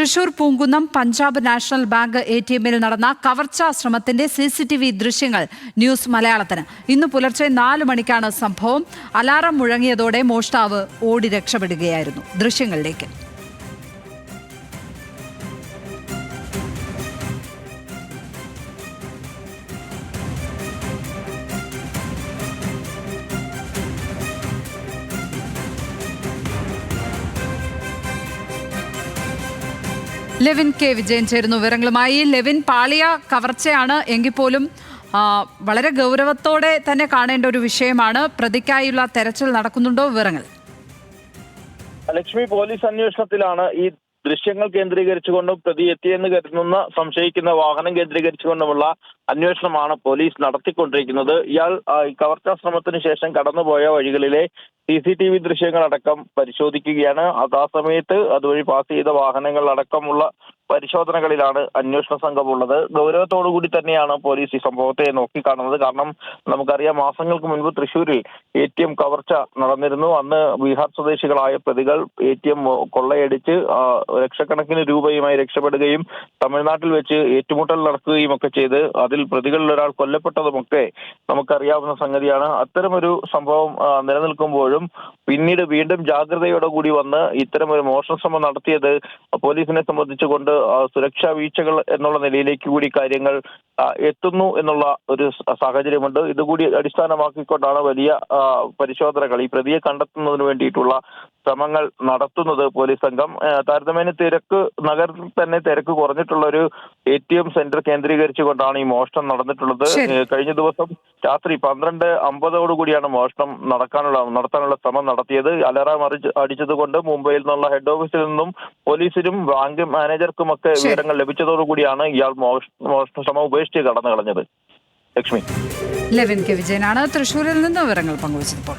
Thrissur Poonkunnam Punjab national bank ATMിൽ നടന്ന കവർച്ചാ ശ്രമത്തിന്റെ CCTV ദൃശ്യങ്ങൾ ന്യൂസ് മലയാളത്തിന്. ഇന്ന് പുലർച്ചെ 4 മണിക്കാണ് സംഭവം. അലാറം മുഴങ്ങിയതോടെ മോഷ്ടാവ് ഓടി രക്ഷപ്പെടുകയായിരുന്നു. ദൃശ്യങ്ങളിലേക്ക്. ലെവിൻ കെ വിജയൻ ചേരുന്നു വിവരങ്ങളുമായി. ലെവിൻ, പാളിയ കവർച്ചയാണ് എങ്കിൽ പോലും വളരെ ഗൗരവത്തോടെ തന്നെ കാണേണ്ട ഒരു വിഷയമാണ്. പ്രതിക്കായുള്ള തെരച്ചിൽ നടക്കുന്നുണ്ടോ? വിവരങ്ങൾ. ലക്ഷ്മി, പോലീസ് അന്വേഷണത്തിലാണ്. ഈ ദൃശ്യങ്ങൾ കേന്ദ്രീകരിച്ചുകൊണ്ടും പ്രതി എത്തിയെന്ന് കരുതുന്ന സംശയിക്കുന്ന വാഹനം കേന്ദ്രീകരിച്ചുകൊണ്ടുമുള്ള അന്വേഷണമാണ് പോലീസ് നടത്തിക്കൊണ്ടിരിക്കുന്നത്. ഇയാൾ കവർച്ചാ ശ്രമത്തിന് ശേഷം കടന്നുപോയ വഴികളിലെ CCTV ദൃശ്യങ്ങളടക്കം പരിശോധിക്കുകയാണ്. ആ സമയത്ത് അതുവഴി പാസ് ചെയ്ത വാഹനങ്ങൾ അടക്കമുള്ള പരിശോധനകളിലാണ് അന്വേഷണ സംഘമുള്ളത്. ഗൗരവത്തോടുകൂടി തന്നെയാണ് പോലീസ് ഈ സംഭവത്തെ നോക്കിക്കാണുന്നത്. കാരണം നമുക്കറിയാം, മാസങ്ങൾക്ക് മുൻപ് തൃശ്ശൂരിൽ ATM കവർച്ച നടന്നിരുന്നു. അന്ന് ബീഹാർ സ്വദേശികളായ പ്രതികൾ ATM കൊള്ളയടിച്ച് ലക്ഷക്കണക്കിന് രൂപയുമായി രക്ഷപ്പെടുകയും തമിഴ്നാട്ടിൽ വെച്ച് ഏറ്റുമുട്ടൽ നടക്കുകയും ഒക്കെ ചെയ്ത് അതിൽ പ്രതികളിൽ ഒരാൾ കൊല്ലപ്പെട്ടതുമൊക്കെ നമുക്കറിയാവുന്ന സംഗതിയാണ്. അത്തരമൊരു സംഭവം നിലനിൽക്കുമ്പോഴും പിന്നീട് വീണ്ടും ജാഗ്രതയോടെ കൂടി വന്ന് ഇത്തരമൊരു മോഷണ ശ്രമം നടത്തിയത് പോലീസിനെ സംബന്ധിച്ചുകൊണ്ട് സുരക്ഷാ വീഴ്ചകൾ എന്നുള്ള നിലയിലേക്ക് കൂടി കാര്യങ്ങൾ എത്തുന്നു എന്നുള്ള ഒരു സാഹചര്യമുണ്ട്. ഇതുകൂടി അടിസ്ഥാനമാക്കിക്കൊണ്ടാണ് വലിയ പരിശോധനകൾ, ഈ പ്രതിയെ കണ്ടെത്തുന്നതിന് വേണ്ടിയിട്ടുള്ള ശ്രമങ്ങൾ നടത്തുന്നത് പോലീസ് സംഘം. താരതമ്യേന നഗരത്തിൽ തന്നെ തിരക്ക് കുറഞ്ഞിട്ടുള്ള ഒരു ATM സെന്റർ കേന്ദ്രീകരിച്ചുകൊണ്ടാണ് ഈ മോഷണം നടന്നിട്ടുള്ളത്. കഴിഞ്ഞ ദിവസം രാത്രി 12:50 മോഷണം നടത്താനുള്ള ശ്രമം നടത്തിയത്. അലാറം അടിച്ചത് കൊണ്ട് മുംബൈയിൽ നിന്നുള്ള ഹെഡ് ഓഫീസിൽ നിന്നും പോലീസിനും ബാങ്ക് മാനേജർക്കുമൊക്കെ വിവരങ്ങൾ ലഭിച്ചതോടുകൂടിയാണ് ഇയാൾ മോഷണ ശ്രമം ഉപേക്ഷിച്ച് കടന്നു കളഞ്ഞത്. ലക്ഷ്മി. ലെവിൻ കെ വിജയനാണ് തൃശൂരിൽ നിന്ന് വിവരങ്ങൾ പങ്കുവച്ചപ്പോൾ.